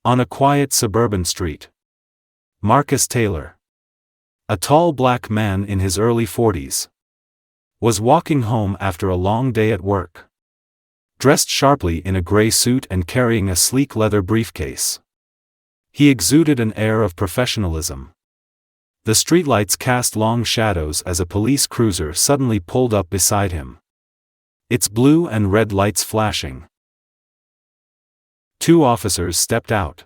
On a quiet suburban street. Marcus Taylor, a tall black man in his early 40s, was walking home after a long day at work. Dressed sharply in a gray suit and carrying a sleek leather briefcase. He exuded an air of professionalism. The streetlights cast long shadows as a police cruiser suddenly pulled up beside him. Its blue and red lights flashing. 2 officers stepped out.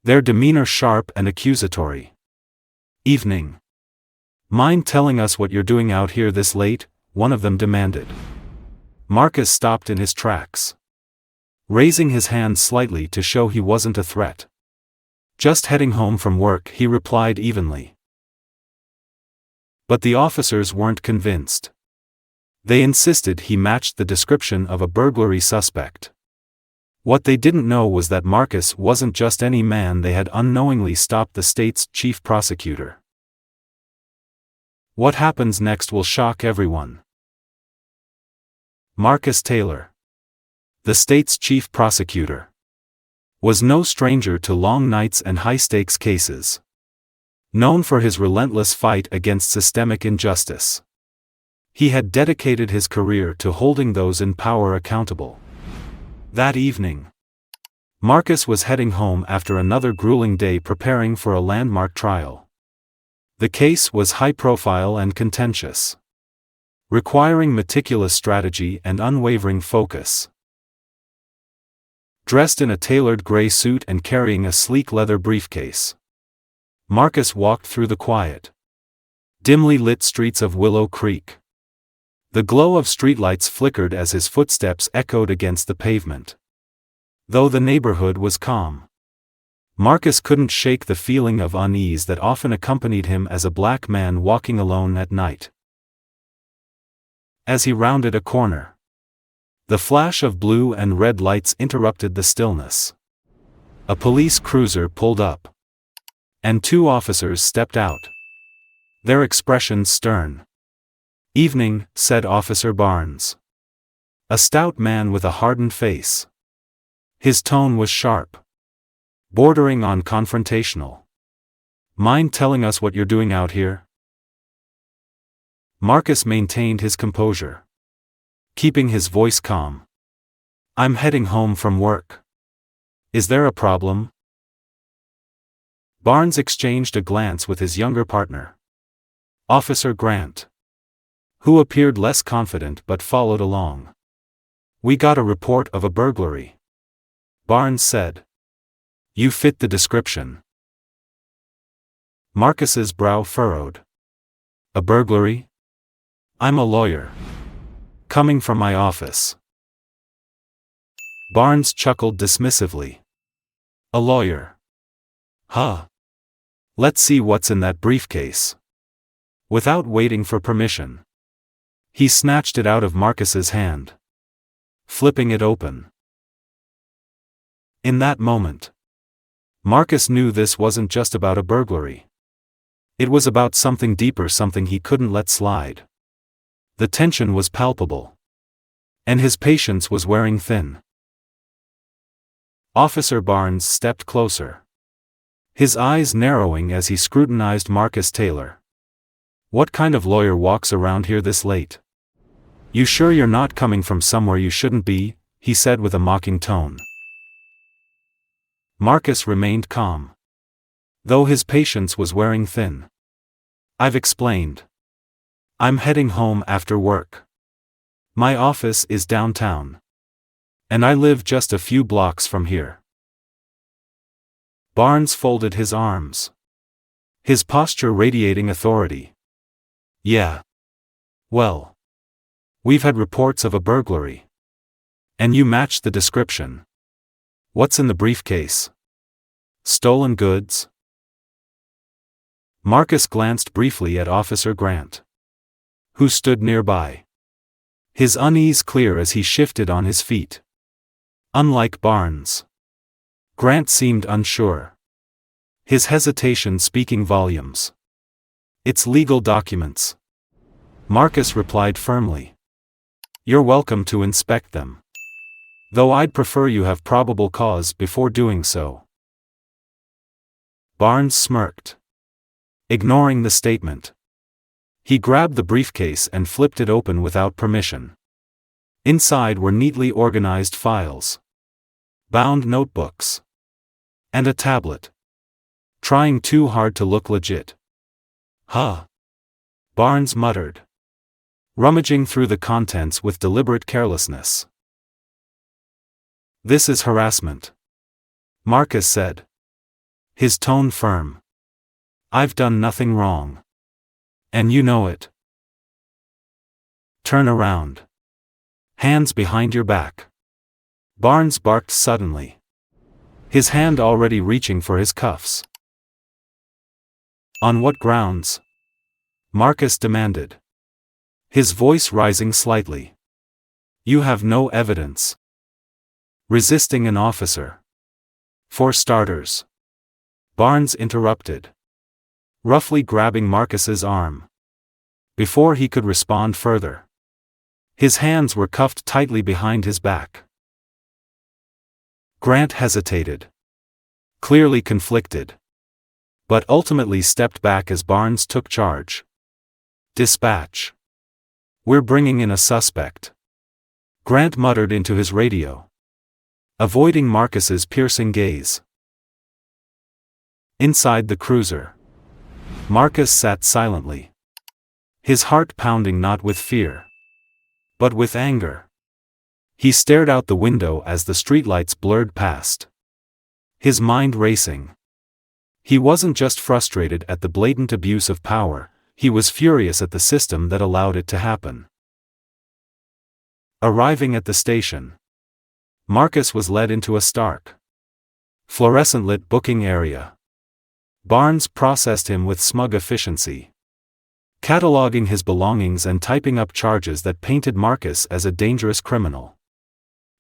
Their demeanor sharp and accusatory. "Evening. Mind telling us what you're doing out here this late?" one of them demanded. Marcus stopped in his tracks. Raising his hand slightly to show he wasn't a threat. "Just heading home from work," he replied evenly. But the officers weren't convinced. They insisted he matched the description of a burglary suspect. What they didn't know was that Marcus wasn't just any man. They had unknowingly stopped the state's chief prosecutor. What happens next will shock everyone. Marcus Taylor, the state's chief prosecutor, was no stranger to long nights and high-stakes cases. Known for his relentless fight against systemic injustice. He had dedicated his career to holding those in power accountable. That evening, Marcus was heading home after another grueling day preparing for a landmark trial. The case was high-profile and contentious, requiring meticulous strategy and unwavering focus. Dressed in a tailored gray suit and carrying a sleek leather briefcase, Marcus walked through the quiet, dimly lit streets of Willow Creek. The glow of streetlights flickered as his footsteps echoed against the pavement. Though the neighborhood was calm, Marcus couldn't shake the feeling of unease that often accompanied him as a black man walking alone at night. As he rounded a corner, the flash of blue and red lights interrupted the stillness. A police cruiser pulled up, and 2 officers stepped out, their expressions stern. "Evening," said Officer Barnes. A stout man with a hardened face. His tone was sharp, bordering on confrontational. "Mind telling us what you're doing out here?" Marcus maintained his composure, keeping his voice calm. "I'm heading home from work. Is there a problem?" Barnes exchanged a glance with his younger partner, Officer Grant, who appeared less confident but followed along. "We got a report of a burglary," Barnes said. "You fit the description." Marcus's brow furrowed. "A burglary? I'm a lawyer. Coming from my office." Barnes chuckled dismissively. "A lawyer? Huh. Let's see what's in that briefcase." Without waiting for permission, he snatched it out of Marcus's hand, flipping it open. In that moment, Marcus knew this wasn't just about a burglary. It was about something deeper, something he couldn't let slide. The tension was palpable, and his patience was wearing thin. Officer Barnes stepped closer, his eyes narrowing as he scrutinized Marcus Taylor. "What kind of lawyer walks around here this late? You sure you're not coming from somewhere you shouldn't be?" he said with a mocking tone. Marcus remained calm, though his patience was wearing thin. "I've explained. I'm heading home after work. My office is downtown, and I live just a few blocks from here." Barnes folded his arms, his posture radiating authority. "Yeah. Well, we've had reports of a burglary. And you matched the description. What's in the briefcase? Stolen goods?" Marcus glanced briefly at Officer Grant, who stood nearby, his unease clear as he shifted on his feet. Unlike Barnes, Grant seemed unsure, his hesitation speaking volumes. "It's legal documents," Marcus replied firmly. "You're welcome to inspect them. Though I'd prefer you have probable cause before doing so." Barnes smirked, ignoring the statement. He grabbed the briefcase and flipped it open without permission. Inside were neatly organized files, bound notebooks, and a tablet. Trying too hard to look legit. Huh? Barnes muttered, rummaging through the contents with deliberate carelessness. This is harassment, Marcus said, his tone firm. I've done nothing wrong. And you know it. Turn around. Hands behind your back. Barnes barked suddenly, his hand already reaching for his cuffs. On what grounds? Marcus demanded, his voice rising slightly. You have no evidence. Resisting an officer. For starters. Barnes interrupted, roughly grabbing Marcus's arm. Before he could respond further, his hands were cuffed tightly behind his back. Grant hesitated, clearly conflicted, but ultimately stepped back as Barnes took charge. Dispatch. We're bringing in a suspect. Grant muttered into his radio, avoiding Marcus's piercing gaze. Inside the cruiser, Marcus sat silently, his heart pounding not with fear, but with anger. He stared out the window as the streetlights blurred past, his mind racing. He wasn't just frustrated at the blatant abuse of power, he was furious at the system that allowed it to happen. Arriving at the station, Marcus was led into a stark, fluorescent-lit booking area. Barnes processed him with smug efficiency, cataloging his belongings and typing up charges that painted Marcus as a dangerous criminal.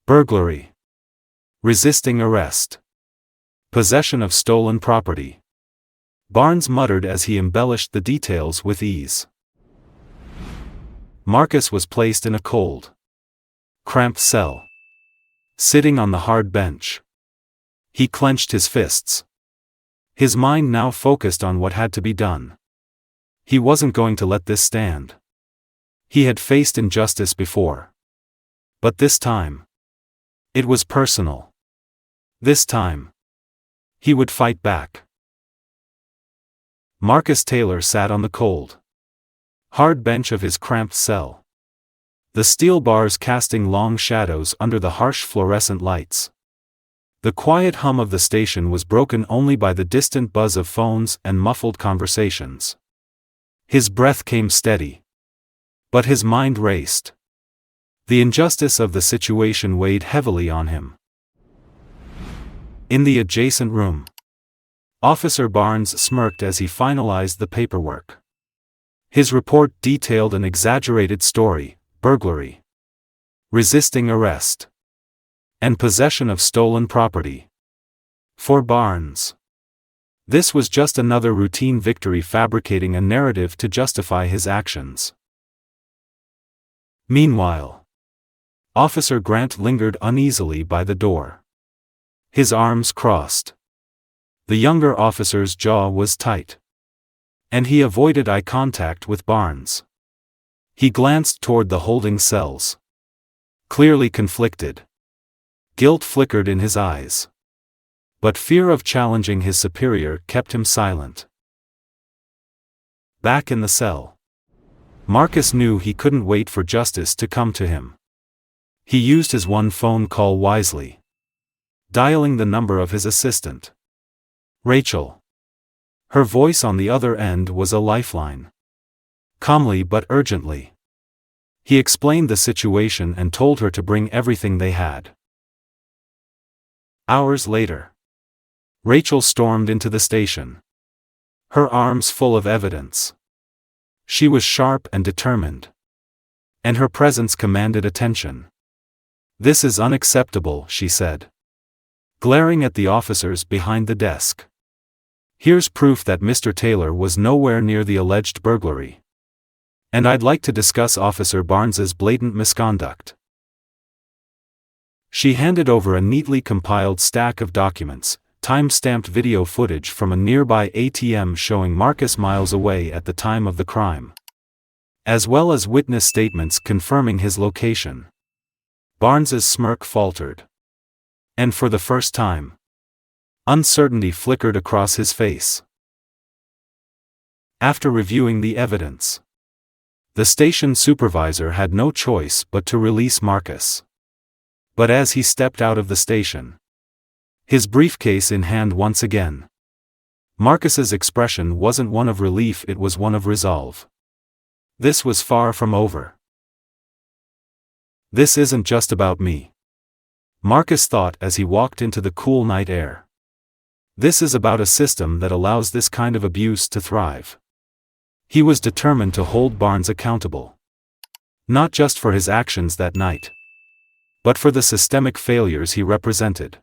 Burglary, resisting arrest, possession of stolen property. Barnes muttered as he embellished the details with ease. Marcus was placed in a cold, cramped cell, sitting on the hard bench. He clenched his fists, his mind now focused on what had to be done. He wasn't going to let this stand. He had faced injustice before. But this time, it was personal. This time, he would fight back. Marcus Taylor sat on the cold, hard bench of his cramped cell, the steel bars casting long shadows under the harsh fluorescent lights. The quiet hum of the station was broken only by the distant buzz of phones and muffled conversations. His breath came steady, but his mind raced. The injustice of the situation weighed heavily on him. In the adjacent room, Officer Barnes smirked as he finalized the paperwork. His report detailed an exaggerated story: burglary, resisting arrest, and possession of stolen property. For Barnes, this was just another routine victory fabricating a narrative to justify his actions. Meanwhile, Officer Grant lingered uneasily by the door, his arms crossed. The younger officer's jaw was tight, and he avoided eye contact with Barnes. He glanced toward the holding cells, clearly conflicted. Guilt flickered in his eyes, but fear of challenging his superior kept him silent. Back in the cell, Marcus knew he couldn't wait for justice to come to him. He used his one phone call wisely, dialing the number of his assistant, Rachel. Her voice on the other end was a lifeline. Calmly but urgently, he explained the situation and told her to bring everything they had. Hours later, Rachel stormed into the station, her arms full of evidence. She was sharp and determined, and her presence commanded attention. "This is unacceptable," she said, glaring at the officers behind the desk. "Here's proof that Mr. Taylor was nowhere near the alleged burglary. And I'd like to discuss Officer Barnes's blatant misconduct." She handed over a neatly compiled stack of documents, time-stamped video footage from a nearby ATM showing Marcus miles away at the time of the crime, as well as witness statements confirming his location. Barnes's smirk faltered. And for the first time, uncertainty flickered across his face. After reviewing the evidence, the station supervisor had no choice but to release Marcus. But as he stepped out of the station, his briefcase in hand once again, Marcus's expression wasn't one of relief, it was one of resolve. This was far from over. This isn't just about me, Marcus thought as he walked into the cool night air. This is about a system that allows this kind of abuse to thrive. He was determined to hold Barnes accountable. Not just for his actions that night, but for the systemic failures he represented.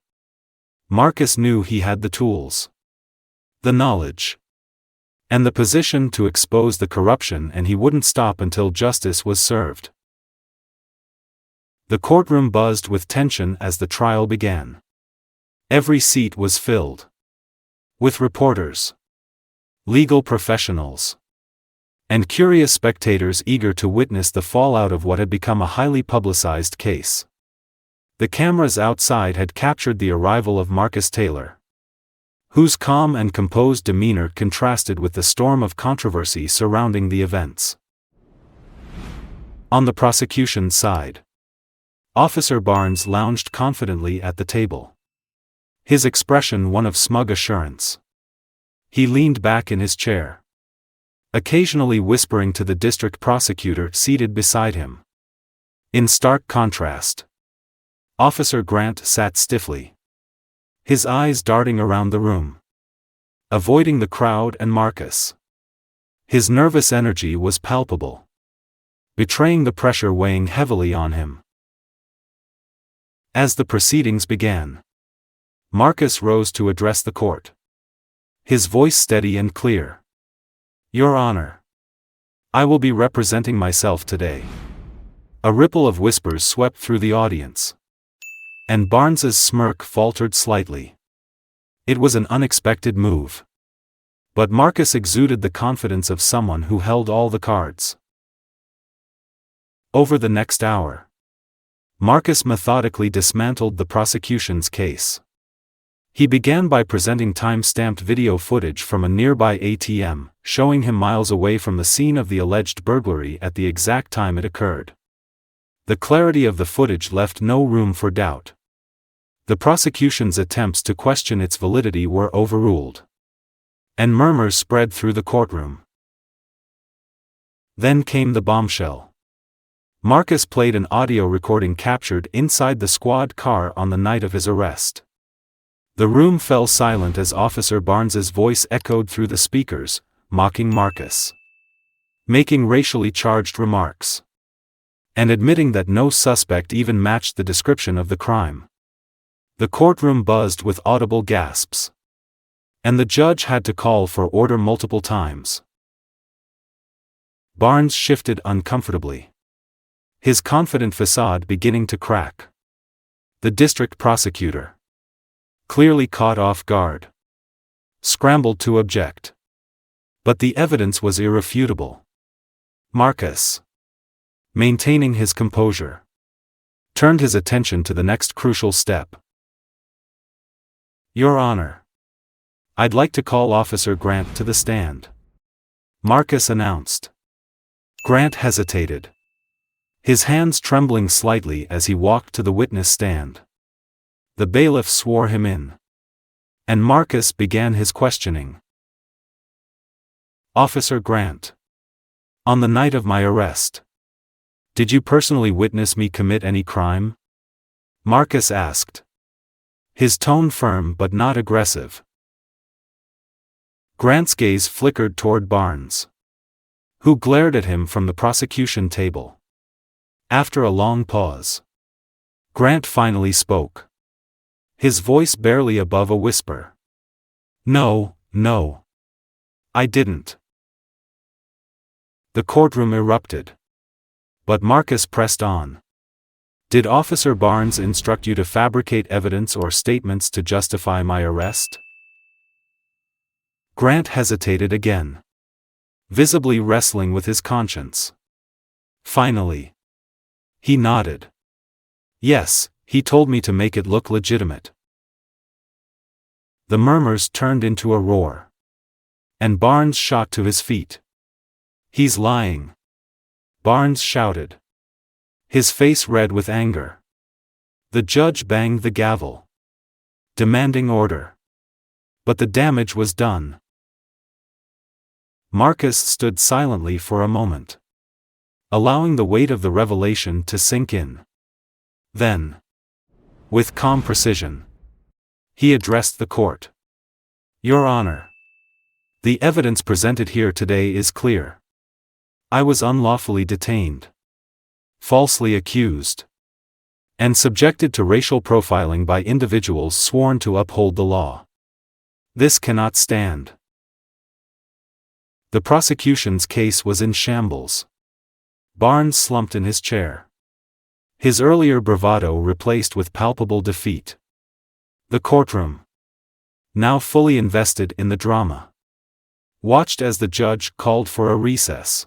Marcus knew he had the tools, the knowledge, and the position to expose the corruption, and he wouldn't stop until justice was served. The courtroom buzzed with tension as the trial began. Every seat was filled with reporters, legal professionals, and curious spectators eager to witness the fallout of what had become a highly publicized case. The cameras outside had captured the arrival of Marcus Taylor, whose calm and composed demeanor contrasted with the storm of controversy surrounding the events. On the prosecution's side, Officer Barnes lounged confidently at the table, his expression one of smug assurance. He leaned back in his chair, occasionally whispering to the district prosecutor seated beside him. In stark contrast, Officer Grant sat stiffly, his eyes darting around the room, avoiding the crowd and Marcus. His nervous energy was palpable, betraying the pressure weighing heavily on him. As the proceedings began, Marcus rose to address the court, his voice steady and clear. "Your Honor, I will be representing myself today." A ripple of whispers swept through the audience, and Barnes's smirk faltered slightly. It was an unexpected move, but Marcus exuded the confidence of someone who held all the cards. Over the next hour, Marcus methodically dismantled the prosecution's case. He began by presenting time-stamped video footage from a nearby ATM, showing him miles away from the scene of the alleged burglary at the exact time it occurred. The clarity of the footage left no room for doubt. The prosecution's attempts to question its validity were overruled, and murmurs spread through the courtroom. Then came the bombshell. Marcus played an audio recording captured inside the squad car on the night of his arrest. The room fell silent as Officer Barnes's voice echoed through the speakers, mocking Marcus, making racially charged remarks, and admitting that no suspect even matched the description of the crime. The courtroom buzzed with audible gasps, and the judge had to call for order multiple times. Barnes shifted uncomfortably, his confident facade beginning to crack. The district prosecutor, clearly caught off guard, scrambled to object. But the evidence was irrefutable. Marcus, maintaining his composure, turned his attention to the next crucial step. "Your Honor, I'd like to call Officer Grant to the stand," Marcus announced. Grant hesitated, his hands trembling slightly as he walked to the witness stand. The bailiff swore him in, and Marcus began his questioning. "Officer Grant, on the night of my arrest, did you personally witness me commit any crime?" Marcus asked, his tone firm but not aggressive. Grant's gaze flickered toward Barnes, who glared at him from the prosecution table. After a long pause, Grant finally spoke, his voice barely above a whisper. No, I didn't." The courtroom erupted, but Marcus pressed on. Did Officer Barnes instruct you to fabricate evidence or statements to justify my arrest? Grant hesitated again, visibly wrestling with his conscience. Finally, he nodded. Yes, he told me to make it look legitimate. The murmurs turned into a roar, and Barnes shot to his feet. He's lying, Barnes shouted, his face red with anger. The judge banged the gavel, demanding order. But the damage was done. Marcus stood silently for a moment, allowing the weight of the revelation to sink in. Then, with calm precision, he addressed the court. Your Honor, the evidence presented here today is clear. I was unlawfully detained, falsely accused, and subjected to racial profiling by individuals sworn to uphold the law. This cannot stand. The prosecution's case was in shambles. Barnes slumped in his chair, his earlier bravado replaced with palpable defeat. The courtroom, now fully invested in the drama, watched as the judge called for a recess.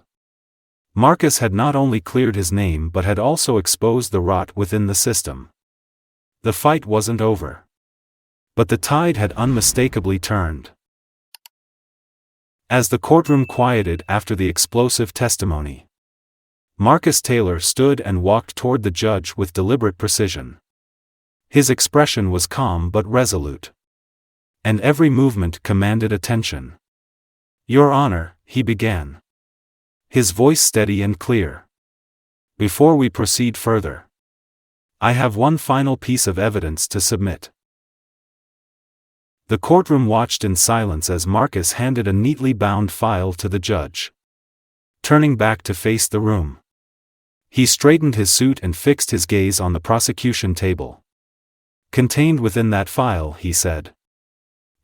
Marcus had not only cleared his name but had also exposed the rot within the system. The fight wasn't over, but the tide had unmistakably turned. As the courtroom quieted after the explosive testimony, Marcus Taylor stood and walked toward the judge with deliberate precision. His expression was calm but resolute, and every movement commanded attention. Your Honor, he began, his voice steady and clear. Before we proceed further, I have one final piece of evidence to submit. The courtroom watched in silence as Marcus handed a neatly bound file to the judge. Turning back to face the room, he straightened his suit and fixed his gaze on the prosecution table. Contained within that file, he said,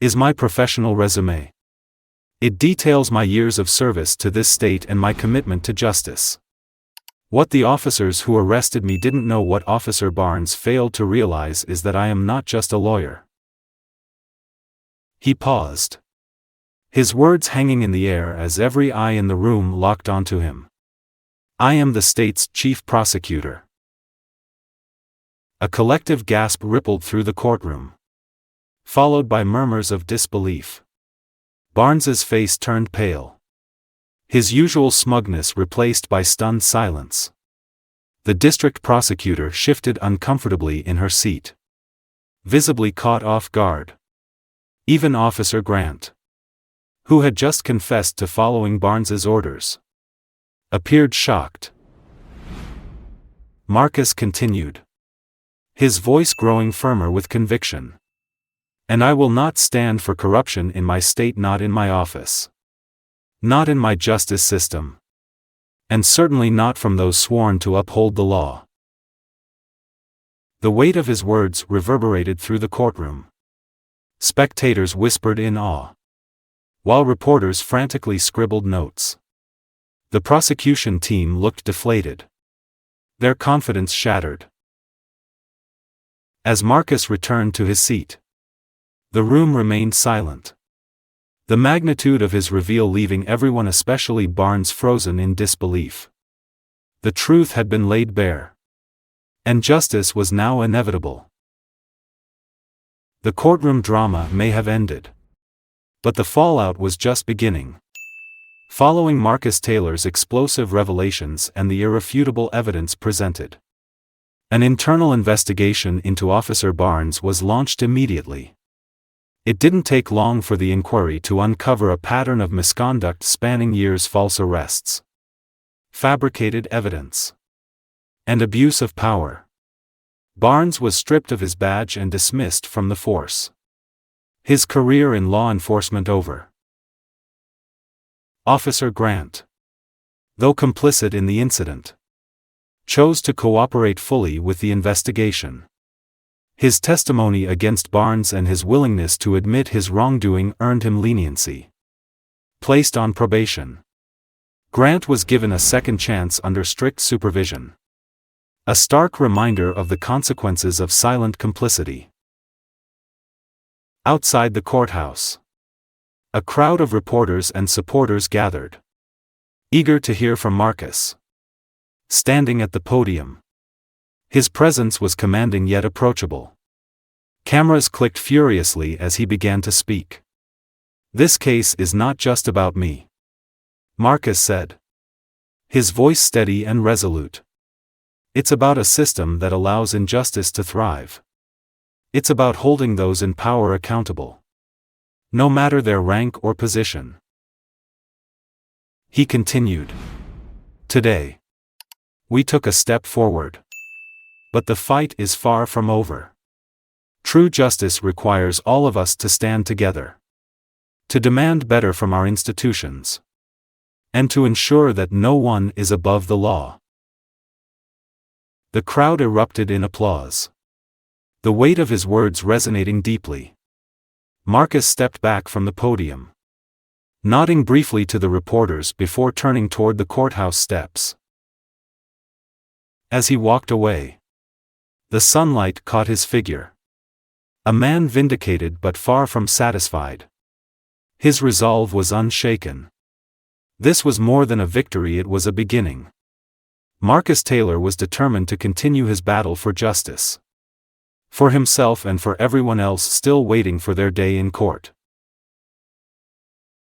is my professional resume. It details my years of service to this state and my commitment to justice. What the officers who arrested me didn't know, what Officer Barnes failed to realize, is that I am not just a lawyer. He paused, his words hanging in the air as every eye in the room locked onto him. I am the state's Chief Prosecutor. A collective gasp rippled through the courtroom, followed by murmurs of disbelief. Barnes's face turned pale, his usual smugness replaced by stunned silence. The district prosecutor shifted uncomfortably in her seat, visibly caught off guard. Even Officer Grant, who had just confessed to following Barnes's orders, appeared shocked. Marcus continued, his voice growing firmer with conviction. And I will not stand for corruption in my state, not in my office, not in my justice system, and certainly not from those sworn to uphold the law. The weight of his words reverberated through the courtroom. Spectators whispered in awe, while reporters frantically scribbled notes. The prosecution team looked deflated, their confidence shattered. As Marcus returned to his seat, the room remained silent, the magnitude of his reveal leaving everyone, especially Barnes, frozen in disbelief. The truth had been laid bare, and justice was now inevitable. The courtroom drama may have ended, but the fallout was just beginning. Following Marcus Taylor's explosive revelations and the irrefutable evidence presented, an internal investigation into Officer Barnes was launched immediately. It didn't take long for the inquiry to uncover a pattern of misconduct spanning years: false arrests, fabricated evidence, and abuse of power. Barnes was stripped of his badge and dismissed from the force, his career in law enforcement over. Officer Grant, though complicit in the incident, chose to cooperate fully with the investigation. His testimony against Barnes and his willingness to admit his wrongdoing earned him leniency. Placed on probation, Grant was given a second chance under strict supervision. A stark reminder of the consequences of silent complicity. Outside the courthouse, a crowd of reporters and supporters gathered, eager to hear from Marcus. Standing at the podium, his presence was commanding yet approachable. Cameras clicked furiously as he began to speak. "This case is not just about me," Marcus said, his voice steady and resolute. "It's about a system that allows injustice to thrive. It's about holding those in power accountable, no matter their rank or position." He continued, "Today, we took a step forward. But the fight is far from over. True justice requires all of us to stand together, to demand better from our institutions, and to ensure that no one is above the law." The crowd erupted in applause, the weight of his words resonating deeply. Marcus stepped back from the podium, nodding briefly to the reporters before turning toward the courthouse steps. As he walked away, the sunlight caught his figure. A man vindicated but far from satisfied. His resolve was unshaken. This was more than a victory, it was a beginning. Marcus Taylor was determined to continue his battle for justice, for himself and for everyone else still waiting for their day in court.